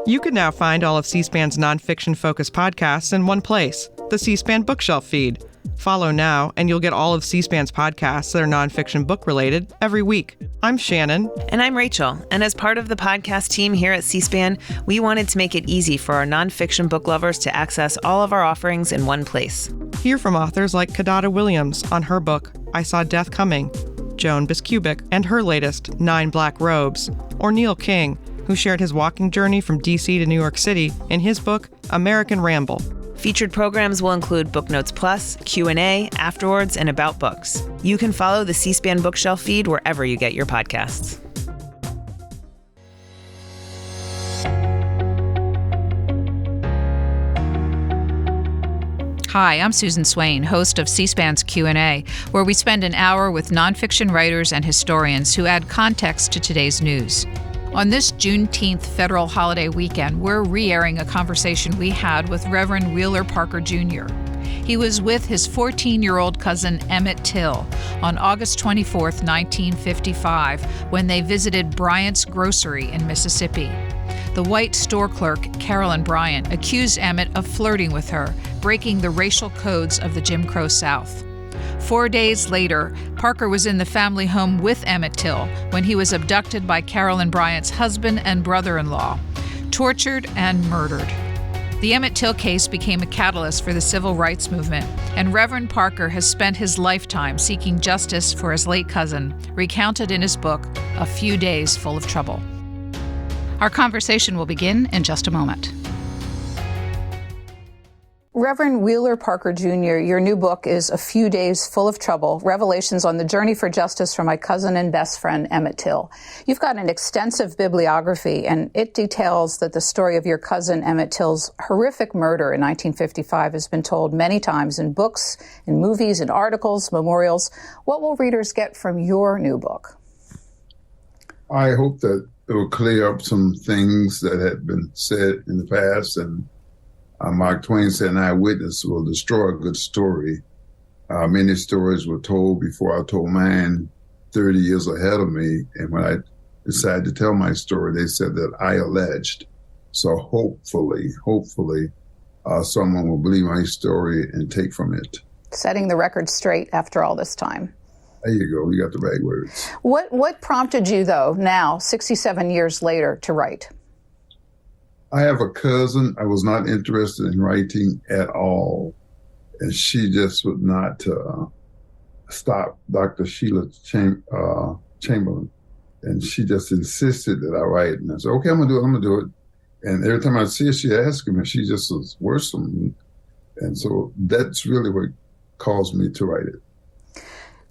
You can now find all of C-SPAN's nonfiction-focused podcasts in one place, the C-SPAN Bookshelf feed. Follow now, and you'll get all of C-SPAN's podcasts that are nonfiction book-related every week. I'm Shannon. And I'm Rachel. And as part of the podcast team here at C-SPAN, we wanted to make it easy for our nonfiction book lovers to access all of our offerings in one place. Hear from authors like Kadada Williams on her book, I Saw Death Coming, Joan Biskupic and her latest, 9 Black Robes, or Neil King, who shared his walking journey from D.C. to New York City in his book, American Ramble. Featured programs will include Book Notes Plus, Q&A, Afterwards, and About Books. You can follow the C-SPAN Bookshelf feed wherever you get your podcasts. Hi, I'm Susan Swain, host of C-SPAN's Q&A, where we spend an hour with nonfiction writers and historians who add context to today's news. On this Juneteenth federal holiday weekend, we're re-airing a conversation we had with Reverend Wheeler Parker Jr. He was with his 14-year-old cousin Emmett Till on August 24, 1955, when they visited Bryant's Grocery in Mississippi. The white store clerk, Carolyn Bryant, accused Emmett of flirting with her, breaking the racial codes of the Jim Crow South. 4 days later, Parker was in the family home with Emmett Till when he was abducted by Carolyn Bryant's husband and brother-in-law, tortured and murdered. The Emmett Till case became a catalyst for the civil rights movement, and Reverend Parker has spent his lifetime seeking justice for his late cousin, recounted in his book, A Few Days Full of Trouble. Our conversation will begin in just a moment. Reverend Wheeler Parker Jr., your new book is A Few Days Full of Trouble, Revelations on the Journey for Justice for My Cousin and Best Friend, Emmett Till. You've got an extensive bibliography, and it details that the story of your cousin Emmett Till's horrific murder in 1955 has been told many times in books, in movies, in articles, memorials. What will readers get from your new book? I hope that it will clear up some things that had been said in the past, and Mark Twain said, an eyewitness will destroy a good story. Many stories were told before I told mine 30 years ahead of me. And when I decided to tell my story, they said that I alleged. So hopefully, someone will believe my story and take from it. Setting the record straight after all this time. There you go. You got the right words. What prompted you, though, now, 67 years later, to write? I have a cousin. I was not interested in writing at all. And she just would not stop, Dr. Sheila Chamberlain. And she just insisted that I write. And I said, okay, I'm going to do it. And every time I see her, she asks me, and she just was worse than me. And so that's really what caused me to write it.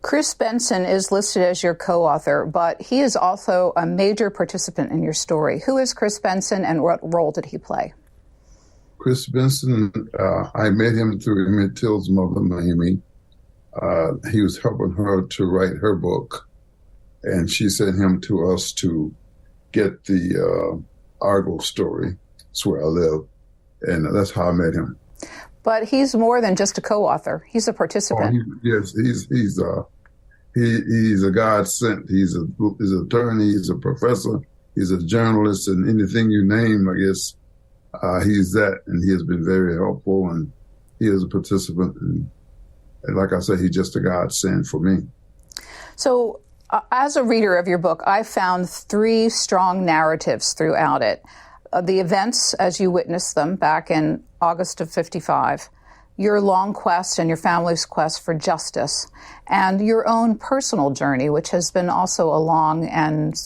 Chris Benson is listed as your co-author, but he is also a major participant in your story. Who is Chris Benson, and what role did he play? Chris Benson, I met him through Emmett Till's mother, Mamie. He was helping her to write her book, and she sent him to us to get the Argo story. That's where I live, and that's how I met him. But he's more than just a co-author. He's a participant. Yes, he's a God sent. He's an attorney. He's a professor. He's a journalist, and anything you name, I guess, he's that. And he has been very helpful, and he is a participant. And like I said, he's just a God sent for me. So, as a reader of your book, I found 3 strong narratives throughout it. The events as you witnessed them back in August of 55, your long quest and your family's quest for justice, and your own personal journey, which has been also a long and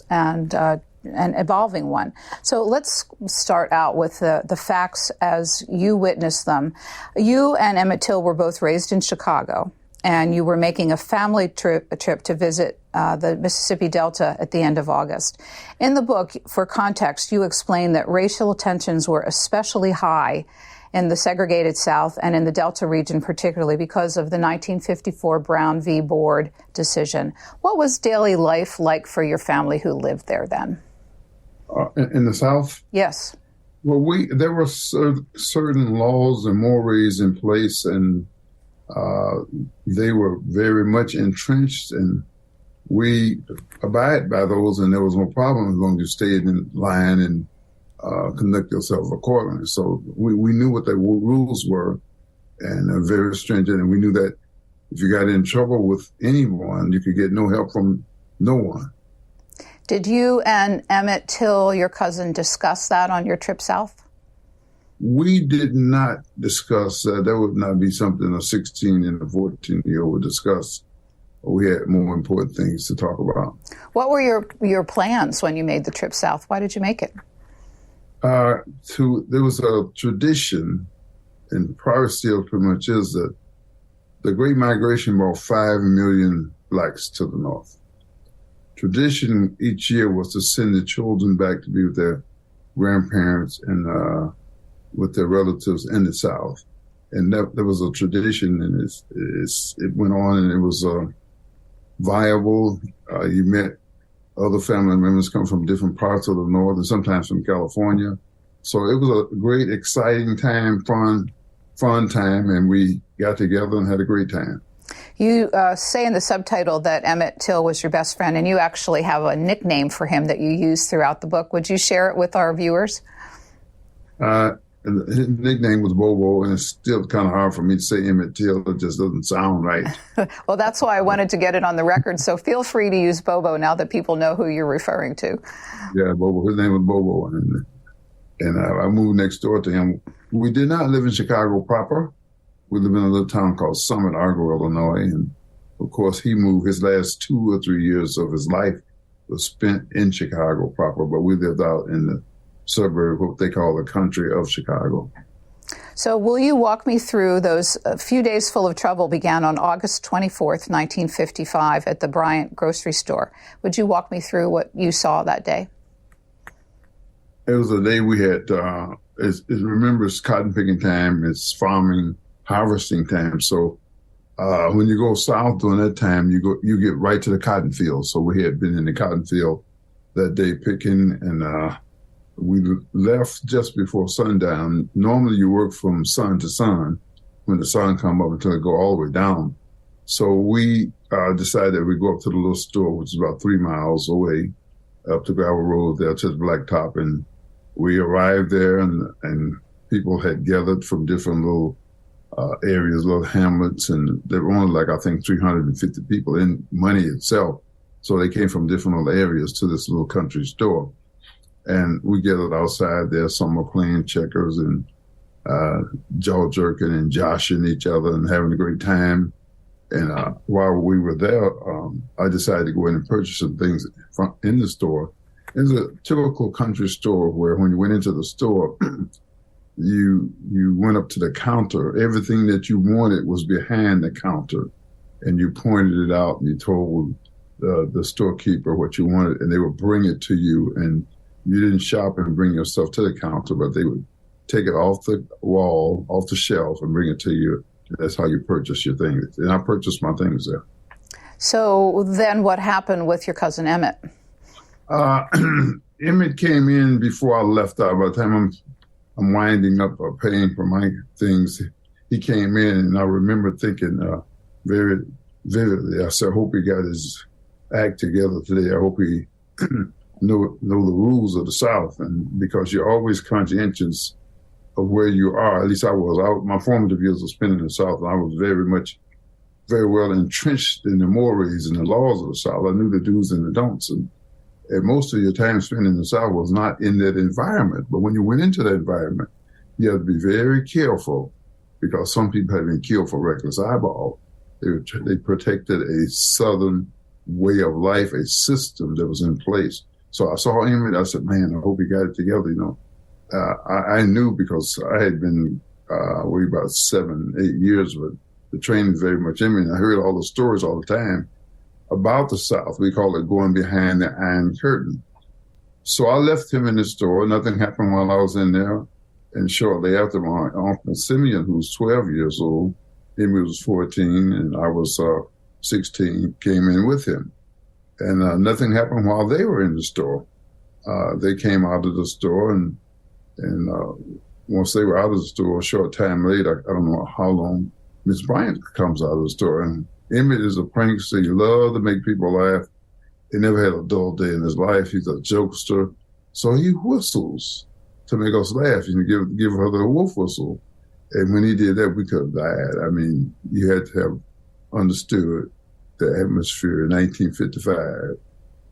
evolving one. So let's start out with the facts as you witnessed them. You and Emmett Till were both raised in Chicago, and you were making a family trip to visit the Mississippi Delta at the end of August. In the book, for context, you explain that racial tensions were especially high in the segregated South and in the Delta region particularly because of the 1954 Brown v. Board decision. What was daily life like for your family who lived there then? In the South? Yes. Well, there were certain laws and mores in place, and they were very much entrenched, and we abide by those, and there was no problem as long as you stayed in line and conduct yourself accordingly. So we knew what the rules were, and very stringent, and we knew that if you got in trouble with anyone, you could get no help from no one. Did you and Emmett Till, your cousin, discuss that on your trip south? We did not discuss that. That would not be something a 16 and a 14-year-old would discuss. We had more important things to talk about. What were your plans when you made the trip south? Why did you make it? There was a tradition, and probably still pretty much is, that the Great Migration brought 5 million blacks to the North. Tradition each year was to send the children back to be with their grandparents and with their relatives in the South. And that was a tradition, and it went on, and it was viable. You met other family members come from different parts of the North and sometimes from California. So it was a great, exciting time, fun time, and we got together and had a great time. You say in the subtitle that Emmett Till was your best friend, and you actually have a nickname for him that you use throughout the book. Would you share it with our viewers? His nickname was Bobo, and it's still kind of hard for me to say Emmett Till. It just doesn't sound right. Well, that's why I wanted to get it on the record. So feel free to use Bobo now that people know who you're referring to. Yeah, Bobo. His name was Bobo, and I moved next door to him. We did not live in Chicago proper. We lived in a little town called Summit, Argo, Illinois. And of course, he moved. His last 2 or 3 years of his life was spent in Chicago proper, but we lived out in the suburb, what they call the country of Chicago. So will you walk me through those few days full of trouble began on August 24th, 1955 at the Bryant grocery store. Would you walk me through what you saw that day? It was a day we had, remember, it's cotton picking time, it's farming, harvesting time. So when you go south during that time, you get right to the cotton field. So we had been in the cotton field that day picking, and we left just before sundown. Normally you work from sun to sun when the sun come up until it go all the way down. So we decided we'd go up to the little store, which is about 3 miles away, up the gravel road there to the blacktop. And we arrived there, and people had gathered from different little areas, little hamlets, and there were only I think 350 people in Money itself. So they came from different little areas to this little country store. And we gathered outside there. Some were playing checkers and jaw jerking and joshing each other and having a great time. And while we were there, I decided to go in and purchase some things in the store. It was a typical country store where when you went into the store, you went up to the counter. Everything that you wanted was behind the counter, and you pointed it out and you told the storekeeper what you wanted, and they would bring it to you. And you didn't shop and bring your stuff to the counter, but they would take it off the wall, off the shelf, and bring it to you. That's how you purchase your things. And I purchased my things there. So then what happened with your cousin Emmett? Emmett came in before I left out. By the time I'm winding up paying for my things, he came in, and I remember thinking very vividly, I said, I hope he got his act together today. I hope he know the rules of the South, and because you're always conscientious of where you are. At least I was. My formative years were spent in the South, and I was very well entrenched in the mores and the laws of the South. I knew the do's and the don'ts, and most of your time spent in the South was not in that environment. But when you went into that environment, you had to be very careful, because some people had been killed for reckless eyeball. They protected a Southern way of life, a system that was in place. So I saw Emmett. I said, man, I hope he got it together. I knew, because I had been away about 7-8 years, but the training is very much in me. And I heard all the stories all the time about the South. We call it going behind the Iron Curtain. So I left him in the store. Nothing happened while I was in there. And shortly after, my Uncle Simeon, who was 12 years old, Emmett was 14, and I was 16, came in with him. And nothing happened while they were in the store. They came out of the store, and once they were out of the store, a short time later, I don't know how long, Miss Bryant comes out of the store. And Emmett is a prankster. He loved to make people laugh. He never had a dull day in his life. He's a jokester. So he whistles to make us laugh. Give her the wolf whistle. And when he did that, we could have died. I mean, you had to have understood the atmosphere in 1955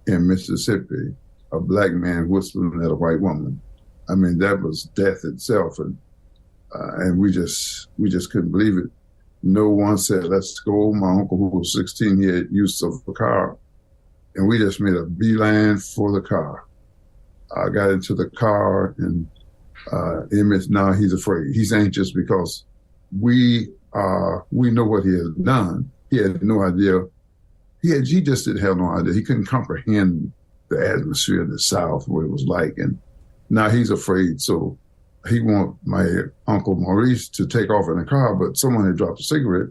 in Mississippi, a black man whistling at a white woman. I mean, that was death itself. And we just couldn't believe it. No one said, let's go. My uncle, who was 16, he had use of a car. And we just made a beeline for the car. I got into the car, and Emmett, now he's afraid. He's anxious because we know what he has done. He had no idea. He just didn't have no idea. He couldn't comprehend the atmosphere in the South, what it was like. And now he's afraid. So he want my Uncle Maurice to take off in the car, but someone had dropped a cigarette,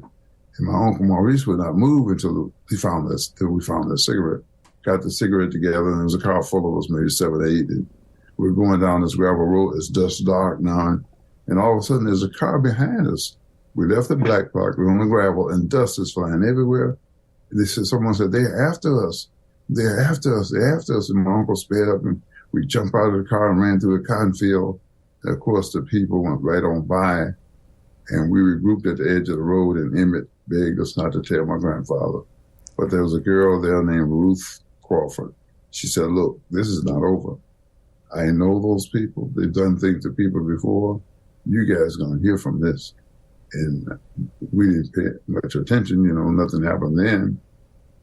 and my Uncle Maurice would not move until we found that cigarette. Got the cigarette together, and there was a car full of us, maybe 7 or 8. And we were going down this gravel road. It's dust dark now, and all of a sudden there's a car behind us. We left the black park, we're on the gravel, and dust is flying everywhere. Someone said, they're after us. They're after us. They're after us. And my uncle sped up, and we jumped out of the car and ran through a cotton field. And of course, the people went right on by, and we regrouped at the edge of the road, and Emmett begged us not to tell my grandfather. But there was a girl there named Ruth Crawford. She said, look, this is not over. I know those people. They've done things to people before. You guys are going to hear from this. And we didn't pay much attention. Nothing happened then.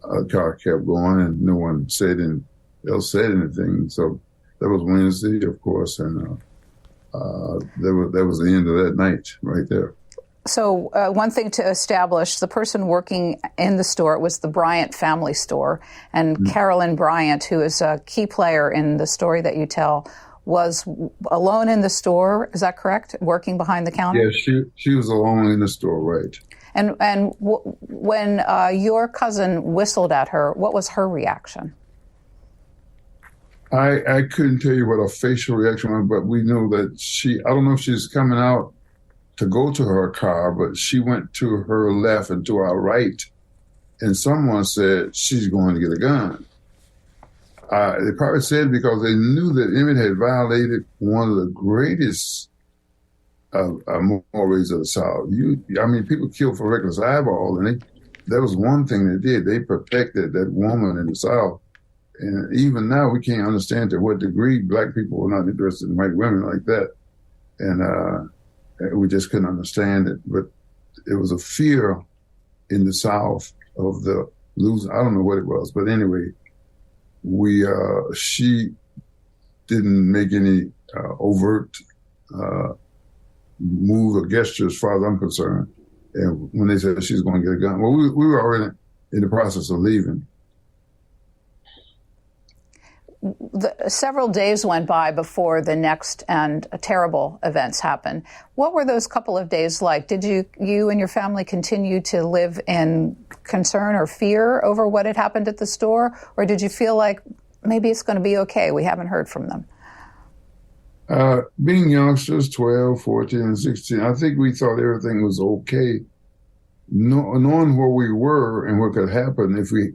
The car kept going, and no one else said anything. So that was Wednesday, of course, and that was the end of that night right there. So one thing to establish, the person working in the store, it was the Bryant family store, and Carolyn Bryant, who is a key player in the story that you tell, was alone in the store. Is that correct? Working behind the counter? Yeah, she was alone in the store, right. And when your cousin whistled at her, what was her reaction? I couldn't tell you what her facial reaction was, but we know that I don't know if she's coming out to go to her car, but she went to her left and to our right, and someone said she's going to get a gun. They probably said because they knew that Emmett had violated one of the greatest mores of the South. People killed for reckless eyeball, and that was one thing they did. They protected that woman in the South. And even now, we can't understand to what degree black people were not interested in white women like that. And we just couldn't understand it. But it was a fear in the South of the losing. I don't know what it was, but anyway, she didn't make any overt move or gesture as far as I'm concerned. And when they said she's going to get a gun, well, we were already in the process of leaving. Several days went by before the next and terrible events happened. What were those couple of days like? Did you and your family continue to live in concern or fear over what had happened at the store? Or did you feel like maybe it's going to be okay? We haven't heard from them. Being youngsters, 12, 14, and 16, I think we thought everything was okay. Knowing where we were and what could happen, if we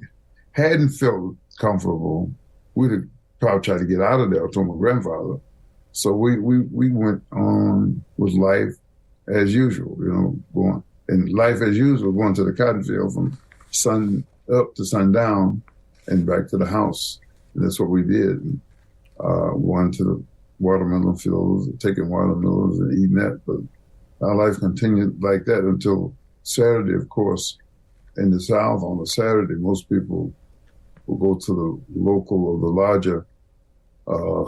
hadn't felt comfortable, we'd have probably tried to get out of there, I told my grandfather. So we went on with life as usual, going. And life as usual, going to the cotton field from sun up to sundown and back to the house. And that's what we did. Going to the watermelon fields, taking watermelons and eating that. But our life continued like that until Saturday, of course. In the South, on a Saturday, most people will go to the local or the larger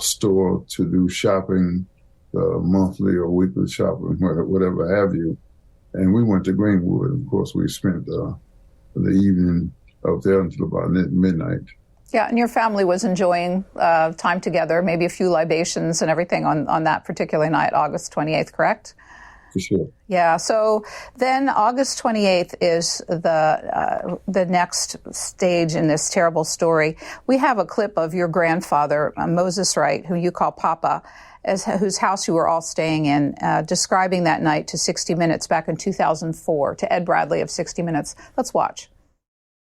store to do shopping, monthly or weekly shopping, whatever have you. And we went to Greenwood. Of course, we spent the evening up there until about midnight. Yeah, and your family was enjoying time together, maybe a few libations and everything on that particular night, August 28th, correct? For sure. Yeah, so then August 28th is the next stage in this terrible story. We have a clip of your grandfather, Moses Wright, who you call Papa, whose house you were all staying in, describing that night to 60 Minutes back in 2004, to Ed Bradley of 60 Minutes. Let's watch.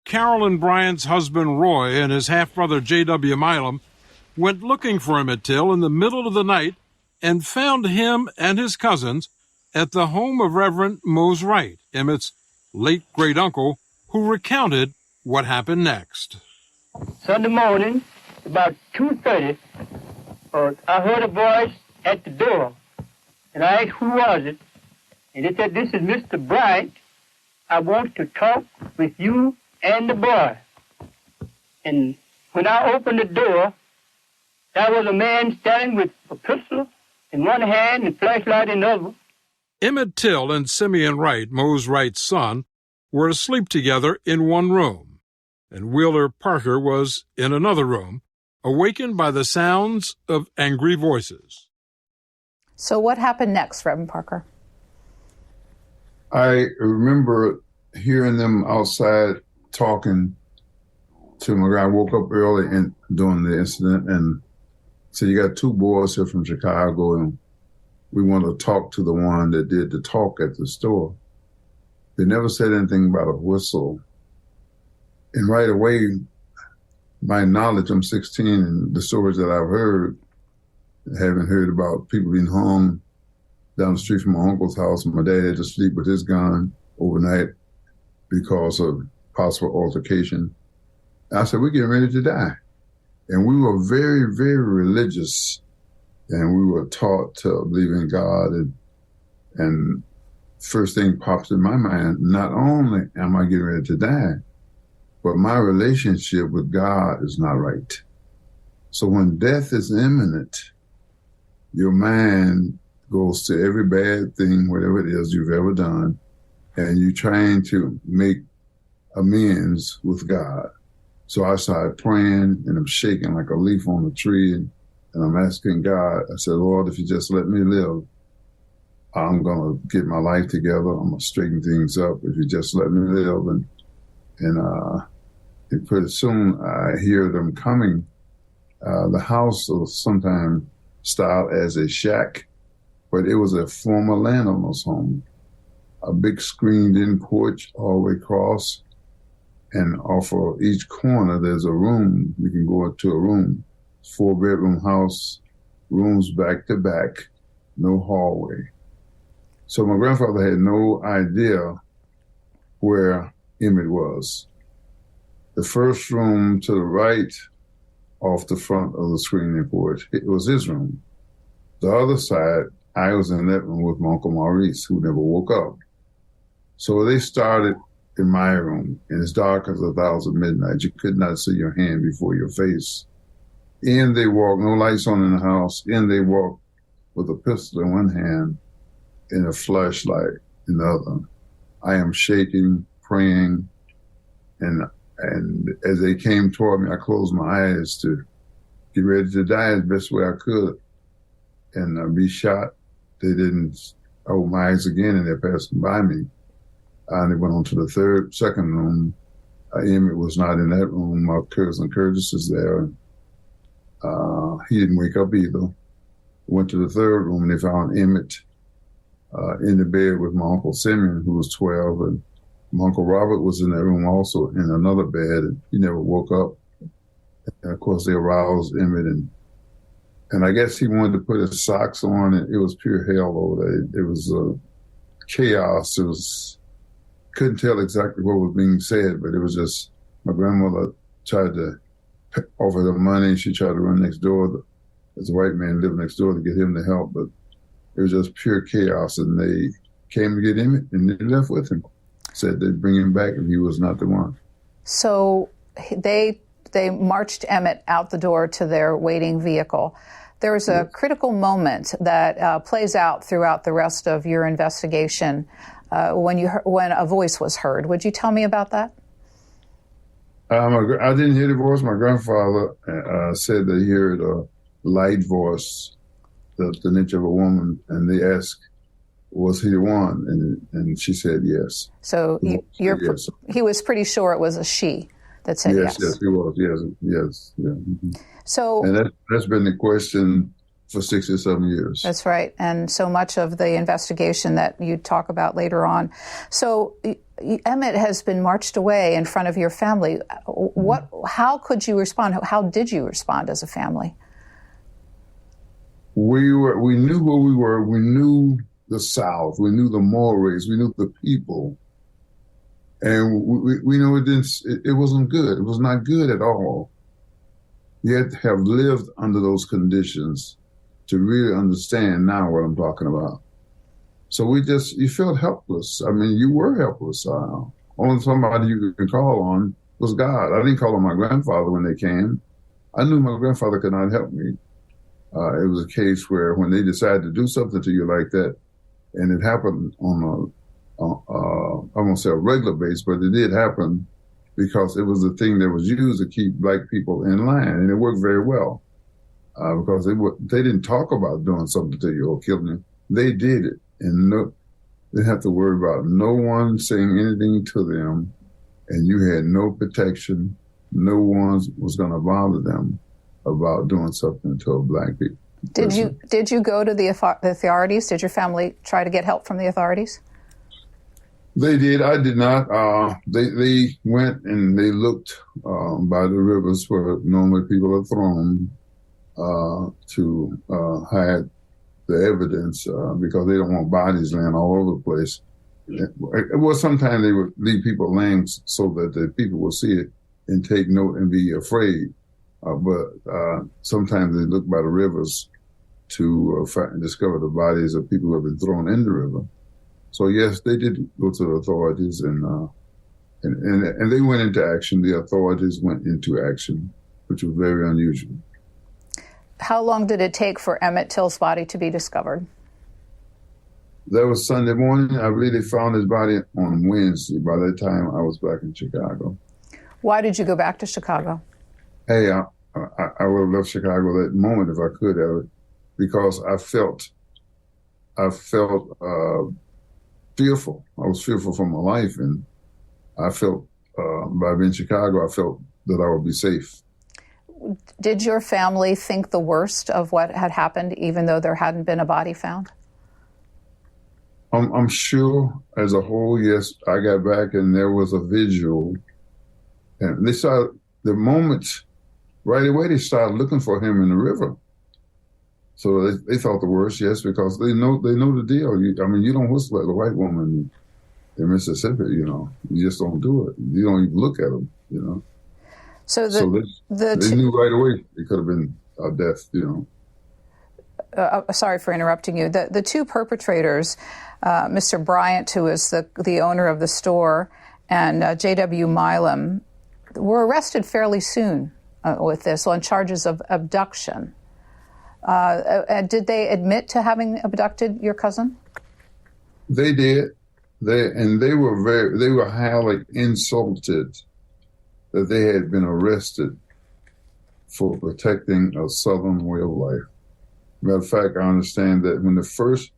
Carolyn Bryant's husband Roy and his half-brother J.W. Milam went looking for Emmett Till in the middle of the night and found him and his cousins at the home of Reverend Mose Wright, Emmett's late great-uncle, who recounted what happened next. Sunday morning, about 2:30, I heard a voice at the door, and I asked who was it, and it said, "This is Mr. Bryant. I want to talk with you and the boy." And when I opened the door, there was a man standing with a pistol in one hand and flashlight in the other. Emmett Till and Simeon Wright, Mose Wright's son, were asleep together in one room, and Wheeler Parker was in another room, awakened by the sounds of angry voices. So what happened next, Reverend Parker? I remember hearing them outside talking to my guy. I woke up early during the incident and said, "You got two boys here from Chicago, and we want to talk to the one that did the talk at the store." They never said anything about a whistle. And right away, my knowledge, I'm 16, and the stories that I've heard, having heard about people being hung down the street from my uncle's house, and my dad had to sleep with his gun overnight because of possible altercation. I said, "We're getting ready to die." And we were very, very religious, and we were taught to believe in God. And first thing pops in my mind, not only am I getting ready to die, but my relationship with God is not right. So when death is imminent, your mind goes to every bad thing, whatever it is you've ever done, and you're trying to make amends with God. So I started praying, and I'm shaking like a leaf on a tree, and I'm asking God. I said, "Lord, if you just let me live, I'm going to get my life together. I'm going to straighten things up if you just let me live." And pretty soon I hear them coming. The house was sometimes styled as a shack, but it was a former landowner's home. A big screened-in porch all the way across, and off of each corner there's a room. You can go into a room. 4-bedroom house, rooms back to back, no hallway. So my grandfather had no idea where Emmett was. The first room to the right off the front of the screening porch, it was his room. The other side, I was in that room with my Uncle Maurice, who never woke up. So they started in my room, and it's dark as 1,000 midnight. You could not see your hand before your face. In they walked, no lights on in the house. In they walked with a pistol in one hand and a flashlight in the other. I am shaking, praying, and as they came toward me, I closed my eyes to get ready to die the best way I could and be shot. They didn't open my eyes again, and they're passing by me. And they went on to the second room. Emmett was not in that room. My cousin Curtis is there. He didn't wake up either. Went to the third room, and they found Emmett in the bed with my Uncle Simeon, who was 12, and my Uncle Robert was in that room also in another bed, and he never woke up. And of course, they aroused Emmett, and I guess he wanted to put his socks on, and it was pure hell over there. It was chaos. It was, couldn't tell exactly what was being said, but it was just, my grandmother tried to offer them money. She tried to run next door. There's a white man lived next door to get him to help, but it was just pure chaos. And they came to get Emmett, and they left with him. Said they'd bring him back, and he was not the one. So they marched Emmett out the door to their waiting vehicle. There was a critical moment that plays out throughout the rest of your investigation when a voice was heard. Would you tell me about that? I didn't hear the voice. My grandfather said that he heard a light voice, the niche of a woman, and they asked, was he the one? And she said yes. So yes. He was pretty sure it was a she that said yes. Yes, he was. Yes. Yeah. Mm-hmm. So, and that's been the question for 67 years. That's right. And so much of the investigation that you talk about later on. So Emmett has been marched away in front of your family. How could you respond? How did you respond as a family? We knew where we were. We knew the South. We knew the mores. We knew the people. And we know it wasn't good. It was not good at all. Yet have lived under those conditions to really understand now what I'm talking about. So you felt helpless. I mean, you were helpless. Only somebody you could call on was God. I didn't call on my grandfather when they came. I knew my grandfather could not help me. It was a case where when they decided to do something to you like that, and it happened on I won't say a regular basis, but it did happen because it was the thing that was used to keep black people in line, and it worked very well. Because they didn't talk about doing something to you or killing you. They did it. And they didn't have to worry about no one saying anything to them. And you had no protection. No one was going to bother them about doing something to a black people. Did you go to the authorities? Did your family try to get help from the authorities? They did. I did not. They went and they looked by the rivers where normally people are thrown. To hide the evidence because they don't want bodies laying all over the place. Well, sometimes they would leave people laying so that the people will see it and take note and be afraid. But sometimes they look by the rivers to discover the bodies of people who have been thrown in the river. So yes, they did go to the authorities and they went into action. The authorities went into action, which was very unusual. How long did it take for Emmett Till's body to be discovered? That was Sunday morning. I believe they found his body on Wednesday. By that time, I was back in Chicago. Why did you go back to Chicago? Hey, I would have left Chicago that moment if I could have, because I felt fearful. I was fearful for my life, and I felt by being in Chicago, I felt that I would be safe. Did your family think the worst of what had happened, even though there hadn't been a body found? I'm sure as a whole, yes. I got back and there was a visual. And they saw the moment, right away, they started looking for him in the river. So they thought the worst, yes, because they know the deal. You don't whistle at a white woman in Mississippi, You just don't do it. You don't even look at them, So they knew right away it could have been a death, Sorry for interrupting you. The two perpetrators, Mr. Bryant, who is the owner of the store, and J.W. Milam, were arrested fairly soon with this on charges of abduction. Did they admit to having abducted your cousin? They did. They were highly insulted that they had been arrested for protecting a Southern way of life. Matter of fact, I understand that when the first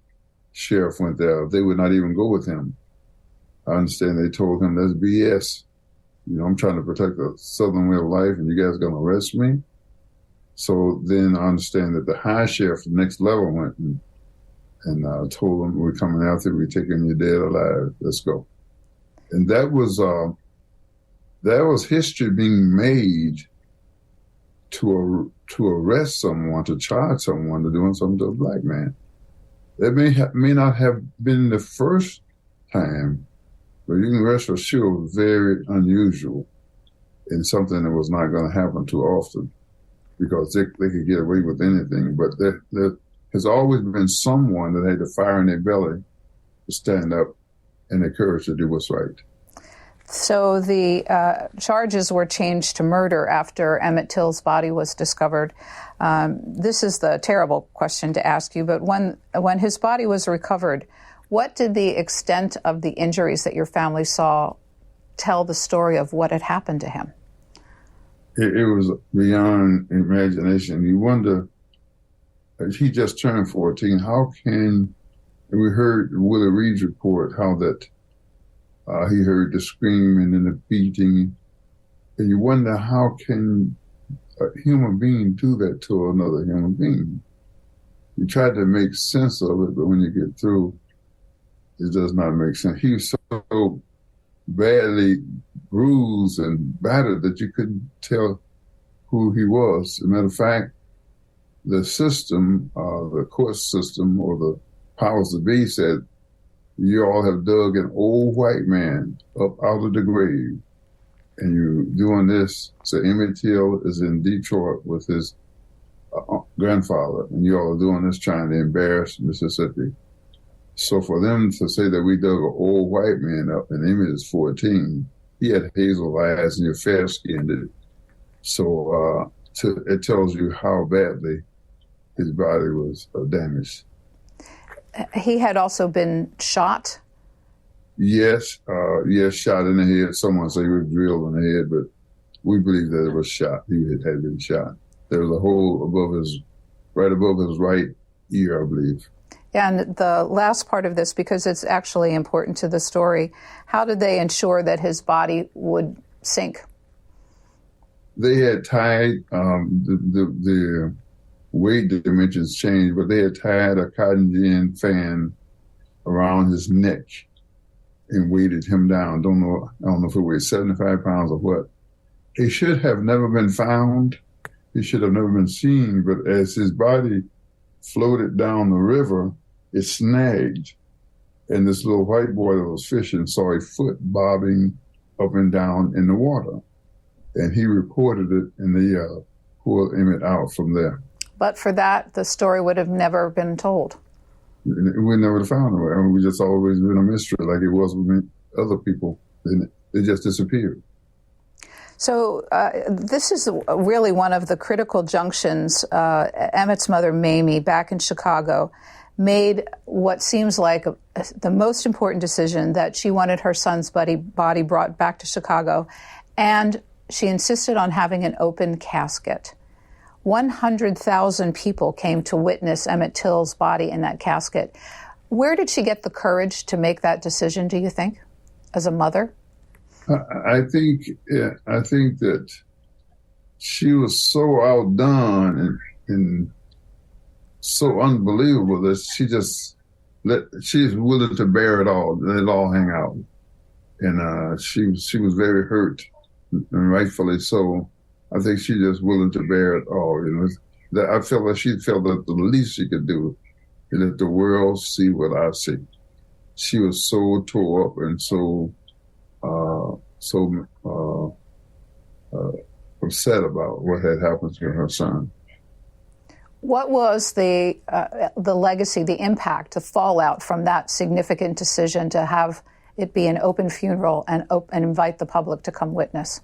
sheriff went there, they would not even go with him. I understand they told him that's BS. I'm trying to protect a Southern way of life and you guys are going to arrest me? So then I understand that the high sheriff, the next level, went and told them, we're coming after you, we're taking you dead alive, let's go. And that was history being made to arrest someone, to charge someone to doing something to a black man. That may not have been the first time, but you can rest assured it was very unusual and something that was not going to happen too often because they could get away with anything. But there has always been someone that had the fire in their belly to stand up and the courage to do what's right. So the charges were changed to murder after Emmett Till's body was discovered. This is the terrible question to ask you, but when his body was recovered, what did the extent of the injuries that your family saw tell the story of what had happened to him? It was beyond imagination. You wonder, he just turned 14, and we heard Willie Reed's report, how that he heard the screaming and the beating. And you wonder, how can a human being do that to another human being? you try to make sense of it, but when you get through, it does not make sense. He was so badly bruised and battered that you couldn't tell who he was. As a matter of fact, the system, the court system or the powers that be said, you all have dug an old white man up out of the grave, and you're doing this. So Emmett Till is in Detroit with his grandfather, and you all are doing this trying to embarrass Mississippi. So for them to say that we dug an old white man up, and Emmett is 14, he had hazel eyes and you're fair-skinned. So it tells you how badly his body was damaged. He had also been shot? Yes, shot in the head. Someone say he was drilled in the head, but we believe that it was shot. He had been shot. There was a hole right above his right ear, I believe. And the last part of this, because it's actually important to the story, how did they ensure that his body would sink? They had tied the weight dimensions changed, but they had tied a cotton gin fan around his neck and weighted him down. I don't know if it weighed 75 pounds or what. He should have never been found. He should have never been seen. But as his body floated down the river, it snagged. And this little white boy that was fishing saw a foot bobbing up and down in the water. And he reported it, and they pulled Emmett out from there. But for that, the story would have never been told. We never would have found him. I mean, we just always been a mystery, like it was with other people. They just disappeared. So this is really one of the critical junctions. Emmett's mother, Mamie, back in Chicago, made what seems like the most important decision, that she wanted her son's body brought back to Chicago, and she insisted on having an open casket. 100,000 people came to witness Emmett Till's body in that casket. Where did she get the courage to make that decision, do you think, as a mother? I think that she was so outdone and so unbelievable that she's willing to bear it all, let it all hang out. And she was very hurt, and rightfully so. I think she just willing to bear it all. That I felt that she felt that the least she could do is let the world see what I see. She was so tore up and so upset about what had happened to her son. What was the legacy, the impact, the fallout from that significant decision to have it be an open funeral and invite the public to come witness?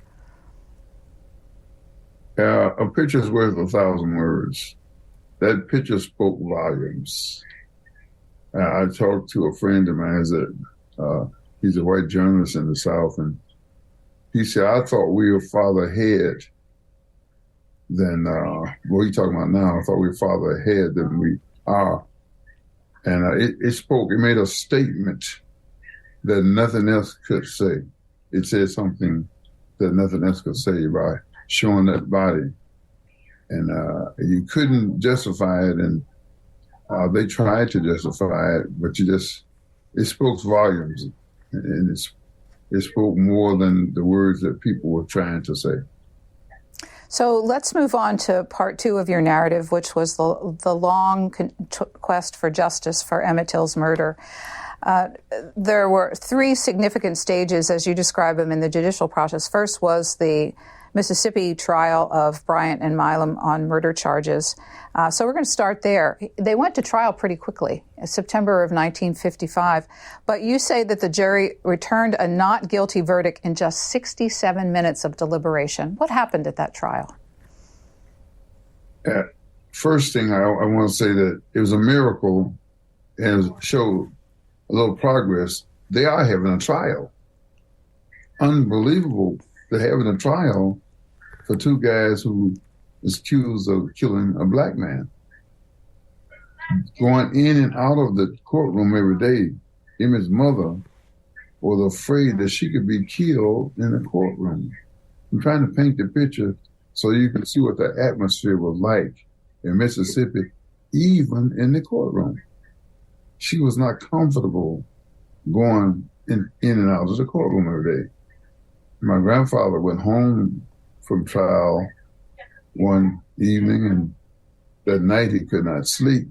A picture's worth 1,000 words. That picture spoke volumes. I talked to a friend of mine that he's a white journalist in the South, and he said, I thought we were farther ahead than, what are you talking about now? I thought we were farther ahead than we are. And it made a statement that nothing else could say. It said something that nothing else could say by showing that body. And you couldn't justify it, and they tried to justify it, but it spoke volumes, and it spoke more than the words that people were trying to say. So let's move on to part two of your narrative, which was the long quest for justice for Emmett Till's murder. There were three significant stages, as you describe them, in the judicial process. First was the Mississippi trial of Bryant and Milam on murder charges. So we're going to start there. They went to trial pretty quickly, September of 1955. But you say that the jury returned a not guilty verdict in just 67 minutes of deliberation. What happened at that trial? First thing, I want to say that it was a miracle and showed a little progress. They are having a trial. Unbelievable. They're having a trial for two guys who is accused of killing a black man. Going in and out of the courtroom every day, Emmett's mother was afraid that she could be killed in the courtroom. I'm trying to paint the picture so you can see what the atmosphere was like in Mississippi even in the courtroom. She was not comfortable going in and out of the courtroom every day. My grandfather went home from trial one evening, and that night he could not sleep.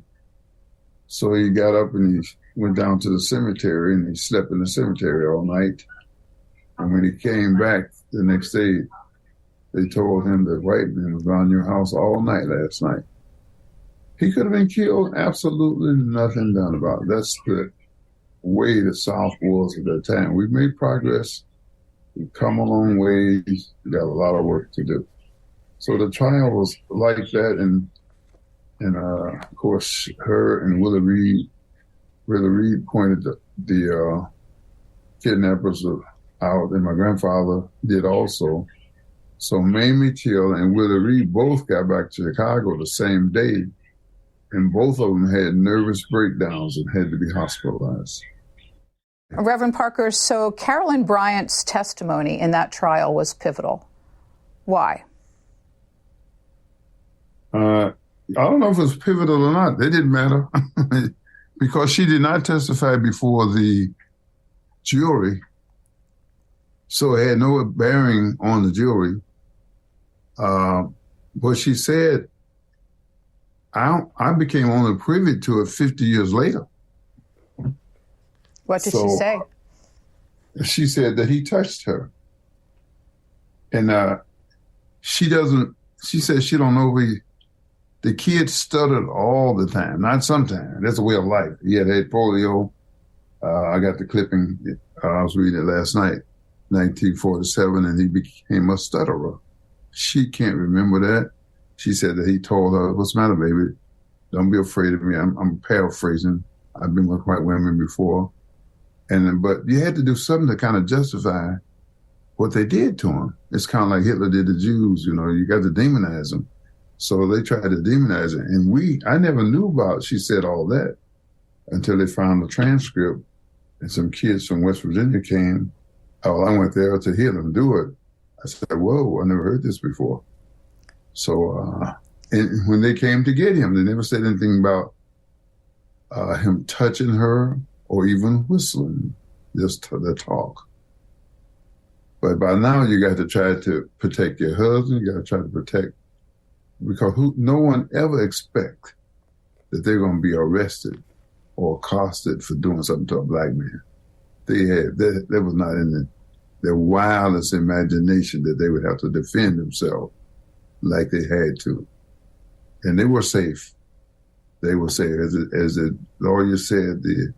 So he got up and he went down to the cemetery, and he slept in the cemetery all night. And when he came back the next day, they told him that white men was around your house all night last night. He could have been killed, absolutely nothing done about it. That's the way the South was at that time. We've made progress. We've come a long way. We got a lot of work to do. So the trial was like that, and of course, her and Willie Reed pointed the kidnappers out, and my grandfather did also. So Mamie Till and Willie Reed both got back to Chicago the same day, and both of them had nervous breakdowns and had to be hospitalized. Reverend Parker, so Carolyn Bryant's testimony in that trial was pivotal. Why? I don't know if it was pivotal or not. It didn't matter because she did not testify before the jury, so it had no bearing on the jury. But she said, I became only privy to it 50 years later. What did she say? She said that he touched her. And she said she don't know if the kid stuttered all the time, not sometimes. That's a way of life. He had polio. I got the clipping. I was reading it last night, 1947, and he became a stutterer. She can't remember that. She said that he told her, "What's the matter, baby? Don't be afraid of me." I'm paraphrasing. I've been with white women before. But you had to do something to kind of justify what they did to him. It's kind of like Hitler did the Jews, you got to demonize them. So they tried to demonize it. And I never knew about, she said all that until they found the transcript, and some kids from West Virginia came. Oh, I went there to hear them do it. I said, whoa, I never heard this before. So and when they came to get him, they never said anything about him touching her or even whistling, just the talk. But by now, you got to try to protect your husband. You got to try to protect, because no one ever expects that they're going to be arrested or accosted for doing something to a black man. That was not in their wildest imagination that they would have to defend themselves like they had to. And they were safe. They were safe. As the lawyer said, the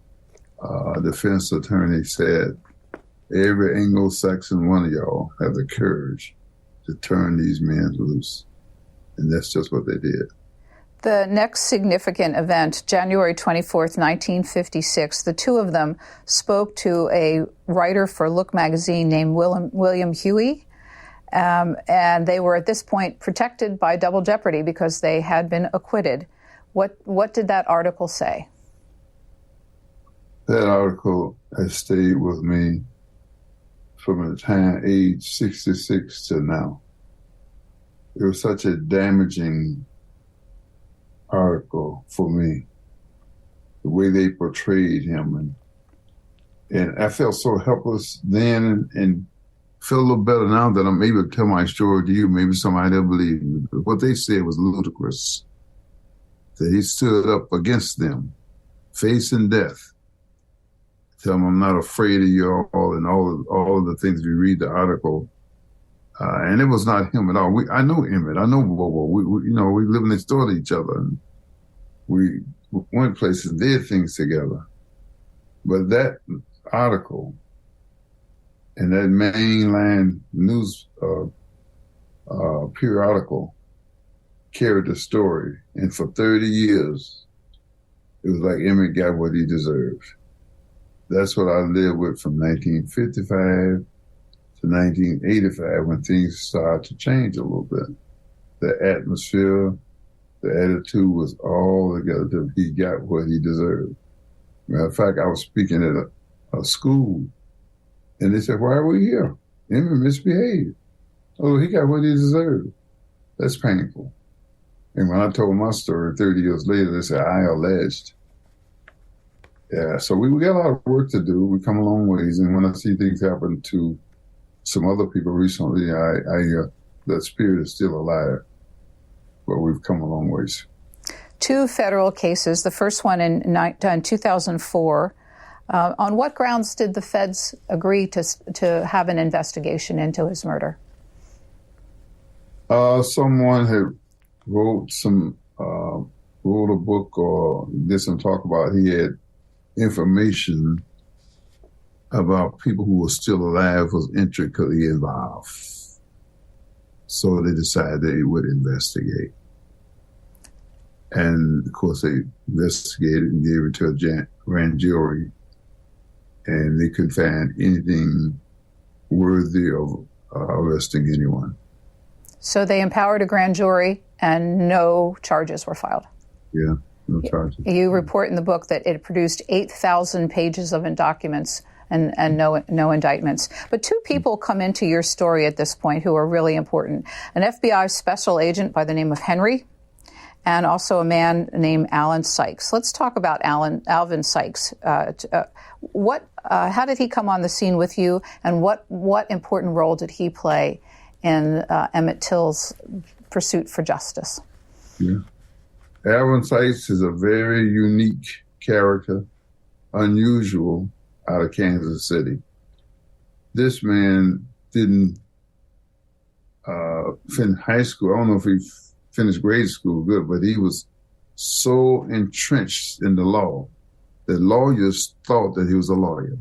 defense attorney said, every Anglo-Saxon one of y'all have the courage to turn these men loose. And that's just what they did. The next significant event, January 24th, 1956, the two of them spoke to a writer for Look magazine named William Huey. And they were at this point protected by double jeopardy because they had been acquitted. What did that article say? That article has stayed with me from the time age 66 to now. It was such a damaging article for me, the way they portrayed him. And I felt so helpless then and feel a little better now that I'm able to tell my story to you. Maybe somebody will believe me. But what they said was ludicrous, that he stood up against them, facing death. Tell them I'm not afraid of you all, and all of the things we read the article. And it was not him at all. I know Emmett. I know Bobo. We live next door to each other, and we went places, did things together. But that article and that mainline news periodical carried the story, and for 30 years, it was like Emmett got what he deserved. That's what I lived with from 1955 to 1985, when things started to change a little bit. The atmosphere, the attitude was all together. He got what he deserved. Matter of fact, I was speaking at a school, and they said, "Why are we here? Emmett misbehaved." Oh, he got what he deserved. That's painful. And when I told my story 30 years later, they said, I alleged. Yeah, so we got a lot of work to do. We come a long ways. And when I see things happen to some other people recently, that spirit is still alive. But we've come a long ways. 2 federal cases, the first one in 2004. On what grounds did the feds agree to have an investigation into his murder? Someone had wrote a book or did some talk about he had information about people who were still alive was intricately involved. So they decided they would investigate. And of course they investigated and gave it to a grand jury. And they couldn't find anything worthy of arresting anyone. So they empowered a grand jury and no charges were filed. Yeah, no charges. You report in the book that it produced 8,000 pages of documents and no indictments. But 2 people come into your story at this point who are really important. An FBI special agent by the name of Henry and also a man named Alan Sykes. Let's talk about Alvin Sykes. How did he come on the scene with you, and what important role did he play in Emmett Till's pursuit for justice? Yeah. Alvin Sykes is a very unique character, unusual, out of Kansas City. This man didn't finish high school. I don't know if he finished grade school good, but he was so entrenched in the law that lawyers thought that he was a lawyer.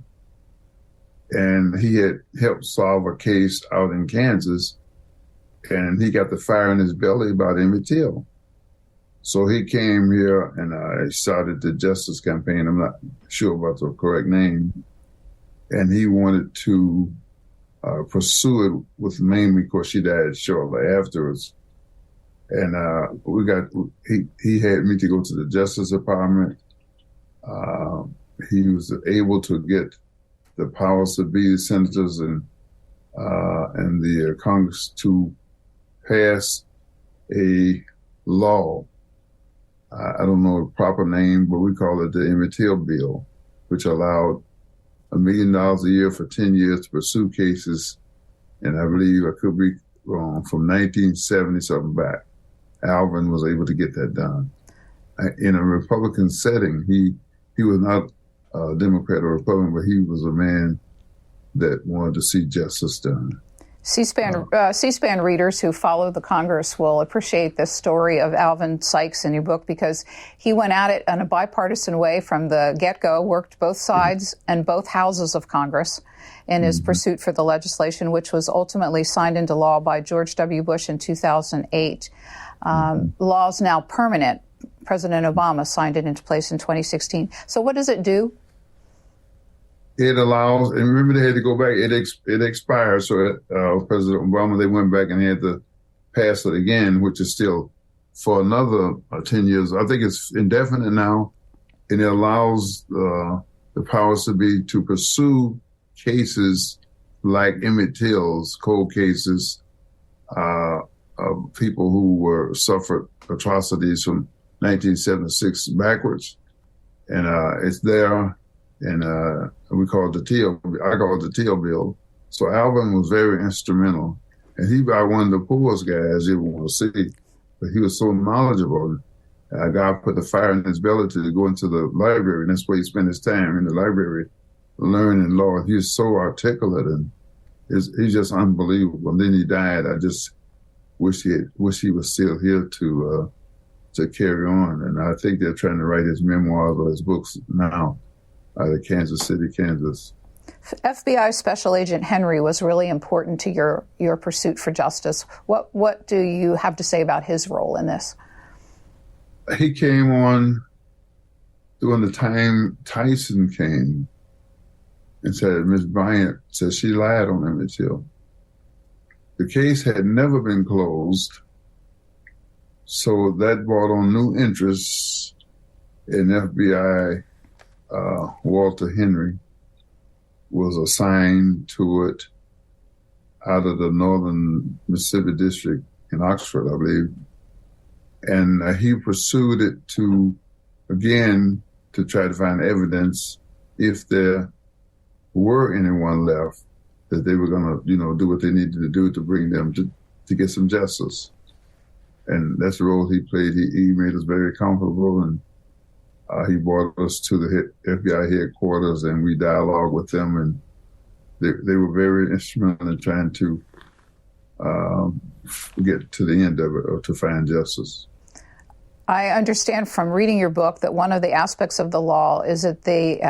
And he had helped solve a case out in Kansas, and he got the fire in his belly about Emmett Till. So he came here and started the Justice Campaign. I'm not sure about the correct name. And he wanted to pursue it with mainly because she died shortly afterwards. And he had me to go to the Justice Department. He was able to get the powers to be the senators and the Congress to pass a law. I don't know the proper name, but we call it the Emmett Till bill, which allowed $1 million a year for 10 years to pursue cases. And I believe, I could be wrong, from 1970 something back. Alvin was able to get that done. In a Republican setting, he was not a Democrat or Republican, but he was a man that wanted to see justice done. C-SPAN readers who follow the Congress will appreciate this story of Alvin Sykes in your book, because he went at it in a bipartisan way from the get-go, worked both sides and both houses of Congress in his pursuit for the legislation, which was ultimately signed into law by George W. Bush in 2008. Law is now permanent. President Obama signed it into place in 2016. So what does it do? It allows, and remember they had to go back, it expired, so President Obama, they went back and had to pass it again, which is still for another 10 years. I think it's indefinite now, and it allows the powers to be to pursue cases like Emmett Till's cold cases of people who suffered atrocities from 1976 backwards. And it's there. And we call it the Till. I call it the Till bill. So Alvin was very instrumental, and he was one of the poorest guys you ever want to see, but he was so knowledgeable. God put the fire in his belly to go into the library, and that's where he spent his time in the library, learning law. He was so articulate, and he's just unbelievable. And then he died. I just wish he was still here to carry on. And I think they're trying to write his memoirs or his books now. Out of Kansas City, Kansas. FBI Special Agent Henry was really important to your pursuit for justice. What do you have to say about his role in this? He came on during the time Tyson came and said, Ms. Bryant said she lied on Emmett Till. The case had never been closed, so that brought on new interests in FBI. Walter Henry was assigned to it out of the Northern Mississippi District in Oxford, I believe. And he pursued it to try to find evidence if there were anyone left, that they were going to, do what they needed to do to bring them to get some justice. And that's the role he played. He made us very comfortable, and he brought us to the FBI headquarters, and we dialogued with them, and they were very instrumental in trying to get to the end of it, or to find justice. I understand from reading your book that one of the aspects of the law is that the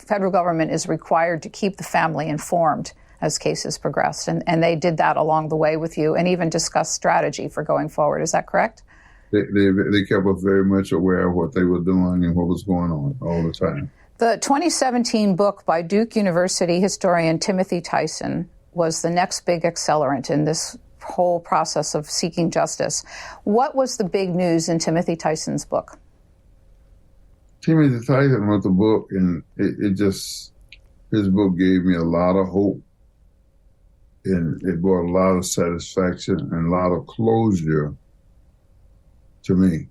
federal government is required to keep the family informed as cases progressed, and they did that along the way with you, and even discussed strategy for going forward. Is that correct? They kept us very much aware of what they were doing and what was going on all the time. The 2017 book by Duke University historian Timothy Tyson was the next big accelerant in this whole process of seeking justice. What was the big news in Timothy Tyson's book? Timothy Tyson wrote the book, and his book gave me a lot of hope, and it brought a lot of satisfaction and a lot of closure to me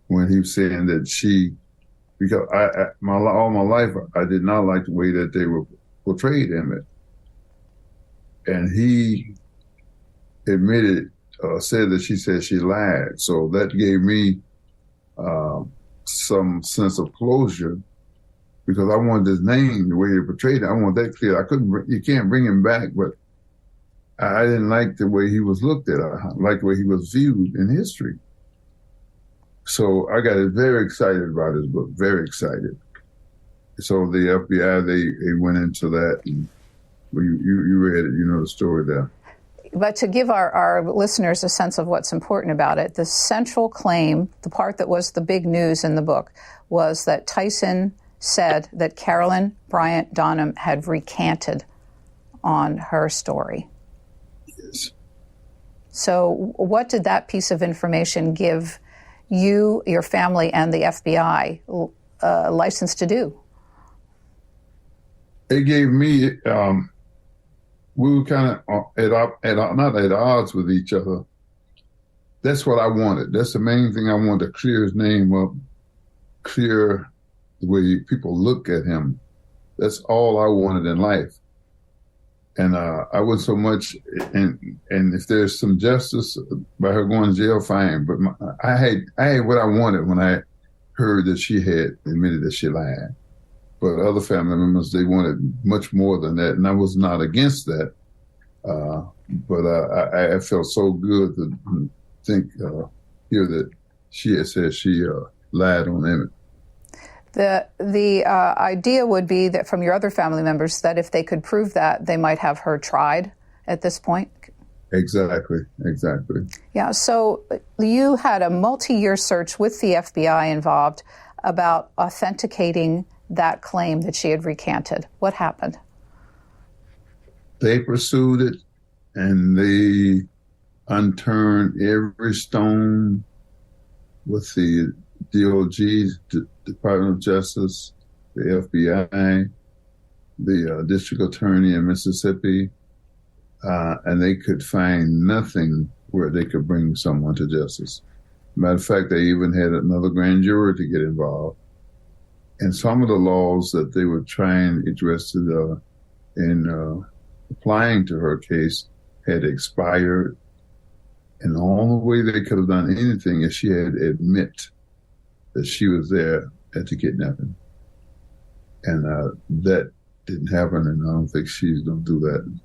when he was saying that because all my life I did not like the way that they were portrayed Emmett, and he admitted, said that she said she lied. So that gave me some sense of closure, because I wanted his name, the way he portrayed it. I want that clear. You can't bring him back, but I didn't like the way he was looked at. I liked the way he was viewed in history. So I got very excited about his book, very excited. So the FBI, they went into that, and you read it, you know the story there. But to give our listeners a sense of what's important about it, the central claim, the part that was the big news in the book, was that Tyson said that Carolyn Bryant Donham had recanted on her story. Yes. So what did that piece of information give you, your family, and the FBI license to do? It gave me, we were kind of not at odds with each other. That's what I wanted. That's the main thing I wanted, to clear his name up, clear the way people look at him. That's all I wanted in life. And I wasn't so much, and if there's some justice by her going to jail, fine. But I had what I wanted when I heard that she had admitted that she lied. But other family members, they wanted much more than that, and I was not against that. But I felt so good to hear that she had said she lied on Emmett. The idea would be that from your other family members, that if they could prove that, they might have her tried at this point. Exactly. Yeah, so you had a multi-year search with the FBI involved about authenticating that claim that she had recanted. What happened? They pursued it, and they unturned every stone with the DOJ, the Department of Justice, the FBI, the district attorney in Mississippi, and they could find nothing where they could bring someone to justice. Matter of fact, they even had another grand jury to get involved. And some of the laws that they were interested in applying to her case had expired. And the only way they could have done anything is she had to admit that she was there at the kidnapping. And that didn't happen, and I don't think she's going to do that.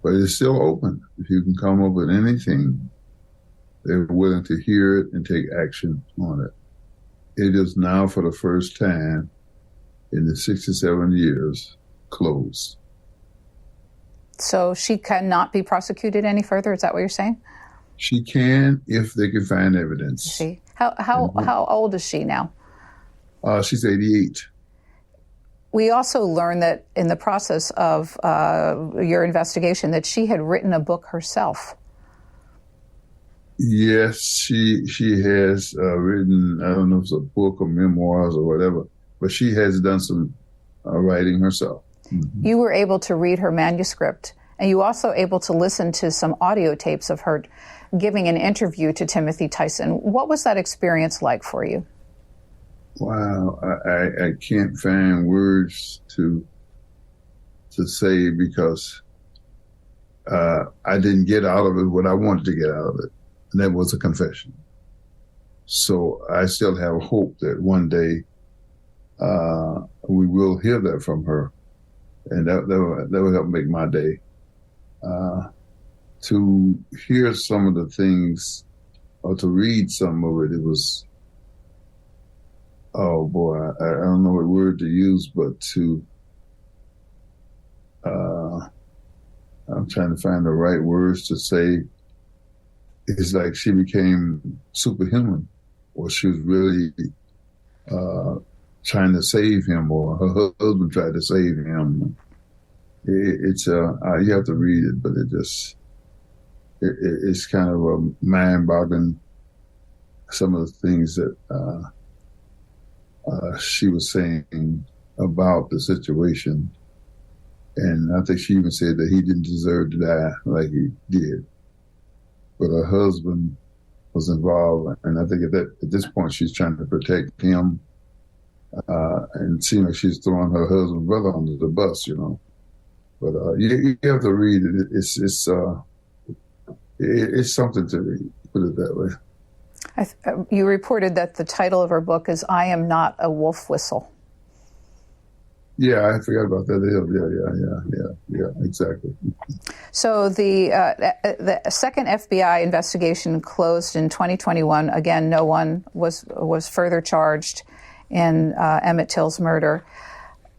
But it's still open. If you can come up with anything, they're willing to hear it and take action on it. It is now, for the first time in the 67 years, closed. So she cannot be prosecuted any further? Is that what you're saying? She can, if they can find evidence. She? How old is she now? She's 88. We also learned that in the process of your investigation that she had written a book herself. Yes, she has written, I don't know if it's a book or memoirs or whatever, but she has done some writing herself. Mm-hmm. You were able to read her manuscript, and you also able to listen to some audio tapes of her giving an interview to Timothy Tyson. What was that experience like for you? Wow, I can't find words to say because I didn't get out of it what I wanted to get out of it, and that was a confession. So I still have hope that one day we will hear that from her, and that will help make my day. To hear some of the things or to read some of it, it was, oh boy, I don't know what word to use, but I'm trying to find the right words to say. It's like she became superhuman, or she was really trying to save him, or her husband tried to save him. It's you have to read it, but it's kind of a mind-boggling, some of the things that she was saying about the situation. And I think she even said that he didn't deserve to die like he did. But her husband was involved, and I think at this point she's trying to protect him, and it seemed like she's throwing her husband's brother under the bus, you know. But you have to read it. It's something to read, put it that way. You reported that the title of her book is "I Am Not a Wolf Whistle." Yeah, I forgot about that. Yeah, exactly. So the second FBI investigation closed in 2021. Again, no one was further charged in Emmett Till's murder.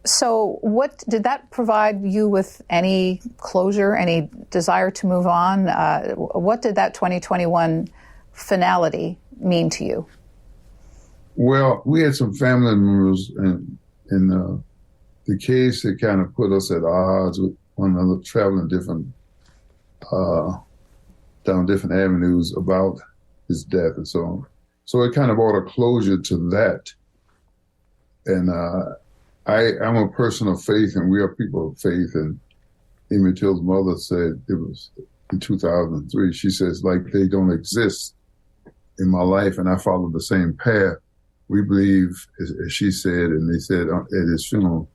So what did that provide you with? Any closure, any desire to move on? What did that 2021 finality mean to you? Well, we had some family members in the case that kind of put us at odds with one another, traveling down different avenues about his death and so on. So it kind of brought a closure to that. And I'm a person of faith, and we are people of faith. And Emmett Till's mother said, it was in 2003, she says, like, they don't exist in my life, and I follow the same path. We believe, as she said, and they said at his funeral,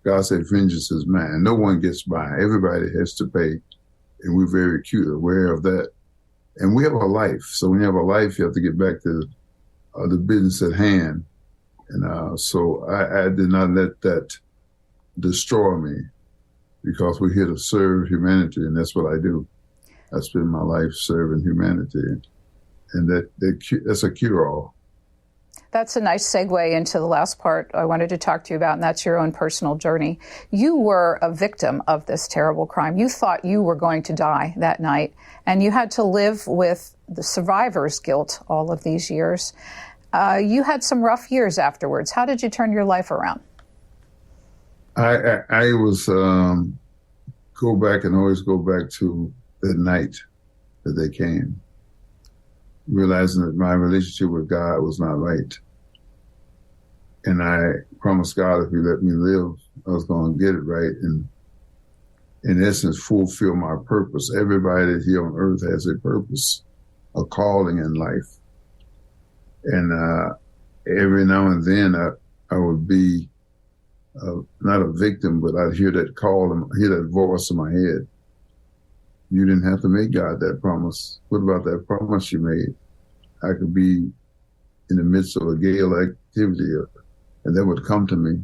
God said, vengeance is mine. No one gets by. Everybody has to pay, and we're very acute aware of that. And we have a life. So when you have a life, you have to get back to the business at hand. And so I did not let that destroy me, because we're here to serve humanity, and that's what I do. I spend my life serving humanity, and that's a cure-all. That's a nice segue into the last part I wanted to talk to you about, and that's your own personal journey. You were a victim of this terrible crime. You thought you were going to die that night, and you had to live with the survivor's guilt all of these years. You had some rough years afterwards. How did you turn your life around? I was always go back to that night that they came, realizing that my relationship with God was not right. And I promised God if he let me live, I was going to get it right and, in essence, fulfill my purpose. Everybody here on earth has a purpose, a calling in life. And every now and then I would be not a victim, but I'd hear that call and hear that voice in my head. You didn't have to make God that promise. What about that promise you made? I could be in the midst of a gale activity, and that would come to me.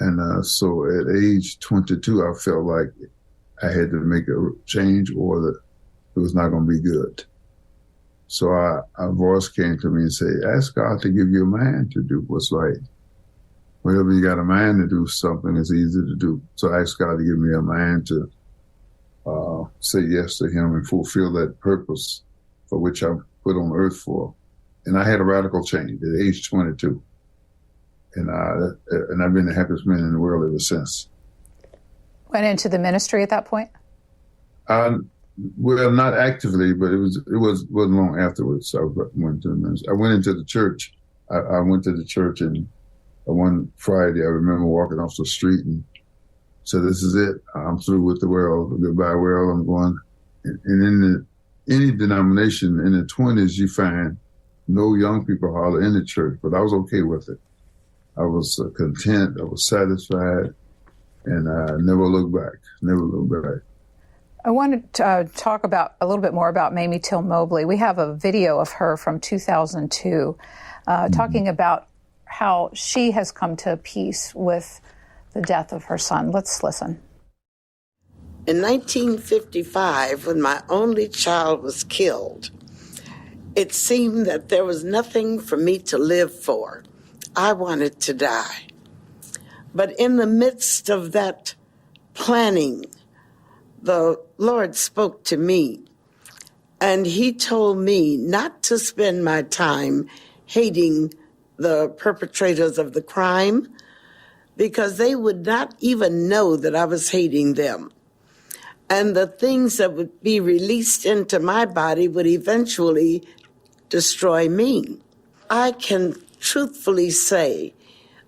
And so at age 22, I felt like I had to make a change, or that it was not going to be good. So a voice came to me and said, ask God to give you a mind to do what's right. Whenever you got a mind to do something, it's easy to do. So I asked God to give me a mind to say yes to him and fulfill that purpose for which I'm put on earth for. And I had a radical change at age 22. And I've been the happiest man in the world ever since. Went into the ministry at that point? Well, not actively, but it wasn't long afterwards. So I went to the ministry. I went into the church. I went to the church, and one Friday I remember walking off the street and said, "This is it. I'm through with the world. Goodbye, world. I'm going." And in any denomination in the 20s, you find no young people hardly in the church, but I was okay with it. I was content, I was satisfied, and I never looked back, I want to talk about a little bit more about Mamie Till Mobley. We have a video of her from 2002 talking about how she has come to peace with the death of her son. Let's listen. In 1955, when my only child was killed, it seemed that there was nothing for me to live for. I wanted to die. But in the midst of that planning, the Lord spoke to me, and he told me not to spend my time hating the perpetrators of the crime, because they would not even know that I was hating them. And the things that would be released into my body would eventually destroy me. I can truthfully say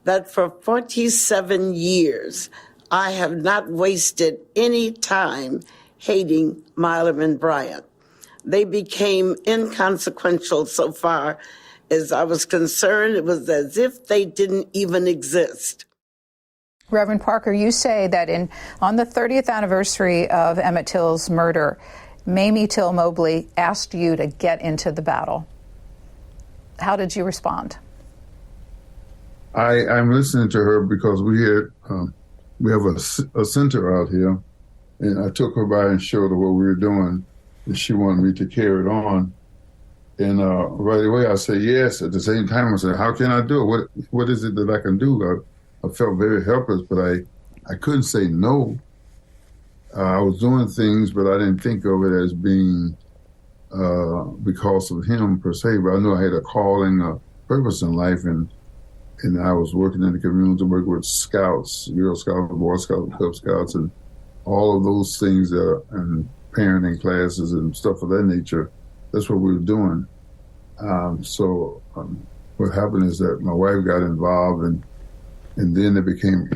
that for 47 years, I have not wasted any time hating Milam and Bryant. They became inconsequential so far as I was concerned. It was as if they didn't even exist. Reverend Parker, you say that on the 30th anniversary of Emmett Till's murder, Mamie Till Mobley asked you to get into the battle. How did you respond? I'm listening to her because we have a center out here, and I took her by and showed her what we were doing, and she wanted me to carry it on. And right away I said yes. At the same time I said, how can I do it? What is it that I can do? I felt very helpless, but I couldn't say no. I was doing things, but I didn't think of it as being because of him per se, but I knew I had a calling, a purpose in life, and I was working in the community, working with scouts, Girl Scouts, Boy Scouts, Cub Scouts, and all of those things, and parenting classes and stuff of that nature. That's what we were doing. What happened is that my wife got involved, and then there became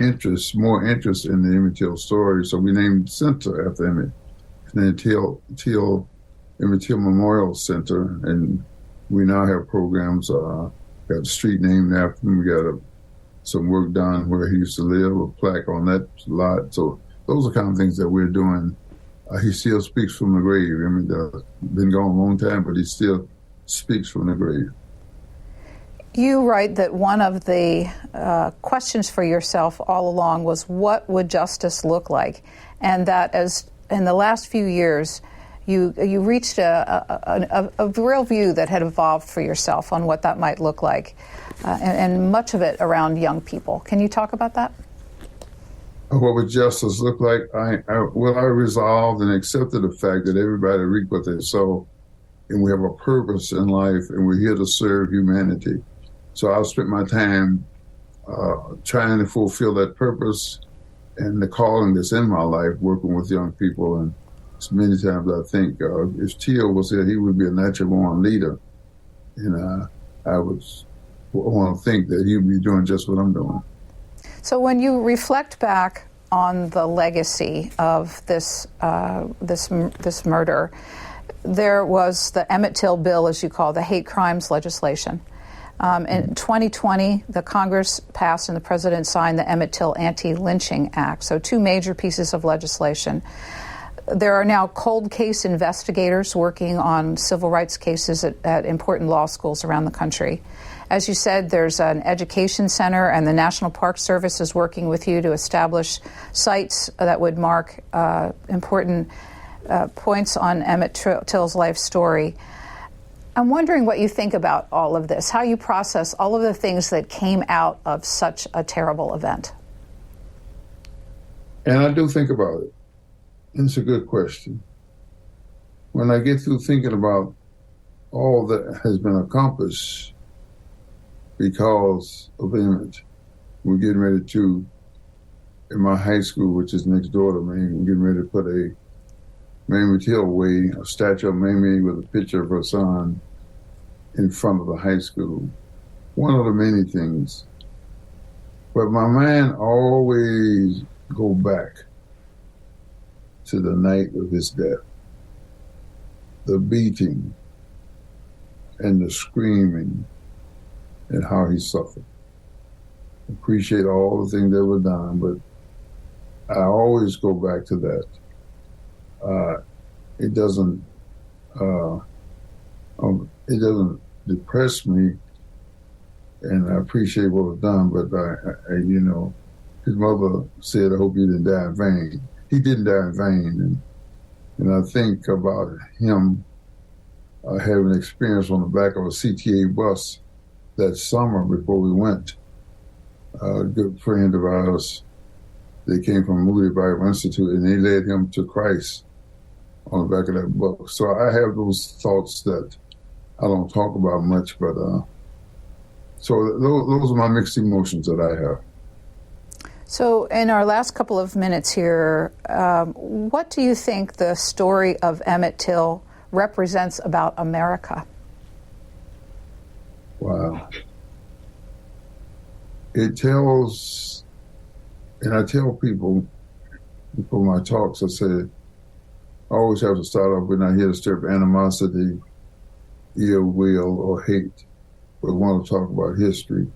more interest in the Emmett Till story. So we named the center after Emmett, and then Emmett Till Memorial Center, and we now have programs. Got a street named after him. We got some work done where he used to live, a plaque on that lot. So those are the kind of things that we're doing. He still speaks from the grave. I mean, been gone a long time, but he still speaks from the grave. You write that one of the questions for yourself all along was, what would justice look like? And that as in the last few years, you reached a real view that had evolved for yourself on what that might look like, and much of it around young people. Can you talk about that? What would justice look like? I resolved and accepted the fact that everybody reap what they sow, and we have a purpose in life, and we're here to serve humanity. So I've spent my time trying to fulfill that purpose and the calling that's in my life, working with young people. And many times I think if Till was here, he would be a natural-born leader. And I would want to think that he would be doing just what I'm doing. So when you reflect back on the legacy of this murder, there was the Emmett Till bill, as you call the hate crimes legislation. In 2020, the Congress passed and the president signed the Emmett Till Anti-Lynching Act. So two major pieces of legislation. There are now cold case investigators working on civil rights cases at important law schools around the country. As you said, there's an education center, and the National Park Service is working with you to establish sites that would mark important points on Emmett Till's life story. I'm wondering what you think about all of this, how you process all of the things that came out of such a terrible event. And I do think about it. And it's a good question. When I get through thinking about all that has been accomplished because of Emmett, we're getting ready to, in my high school, which is next door to me, we're getting ready to put a Mamie Till Way, a statue of Mamie with a picture of her son in front of the high school. One of the many things. But my mind always go back to the night of his death. the beating and the screaming and how he suffered. Appreciate all the things that were done, but I always go back to that. It doesn't depress me, and I appreciate what was done. But his mother said, "I hope you didn't die in vain." He didn't die in vain, and I think about him having experience on the back of a CTA bus that summer before we went. A good friend of ours, they came from Moody Bible Institute, and they led him to Christ on the back of that book. So I have those thoughts that I don't talk about much, but so those are my mixed emotions that I have. So in our last couple of minutes here, what do you think the story of Emmett Till represents about America? Wow. It tells, and I tell people before my talks, I say, I always have to start off, we're not here to stir up animosity, ill will, or hate, but want to talk about history.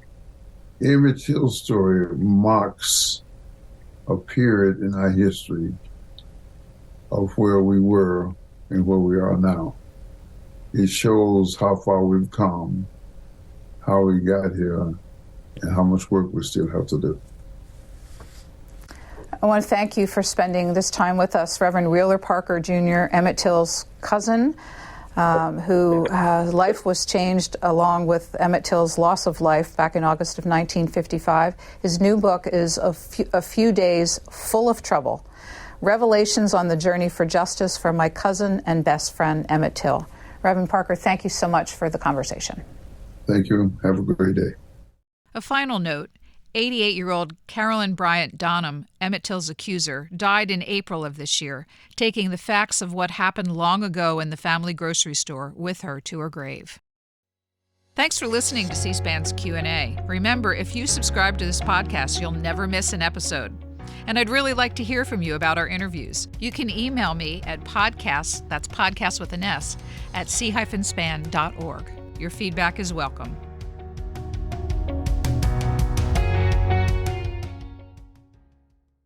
Emmett Till's story marks a period in our history of where we were and where we are now. It shows how far we've come, how we got here, and how much work we still have to do. I want to thank you for spending this time with us, Reverend Wheeler Parker Jr., Emmett Till's cousin, whose life was changed along with Emmett Till's loss of life back in August of 1955. His new book is A Few Days Full of Trouble, Revelations on the Journey for Justice for My Cousin and Best Friend, Emmett Till. Reverend Parker, thank you so much for the conversation. Thank you. Have a great day. A final note. 88-year-old Carolyn Bryant Donham, Emmett Till's accuser, died in April of this year, taking the facts of what happened long ago in the family grocery store with her to her grave. Thanks for listening to C-SPAN's Q&A. Remember, if you subscribe to this podcast, you'll never miss an episode. And I'd really like to hear from you about our interviews. You can email me at podcasts, that's podcast with an S, at c-span.org. Your feedback is welcome.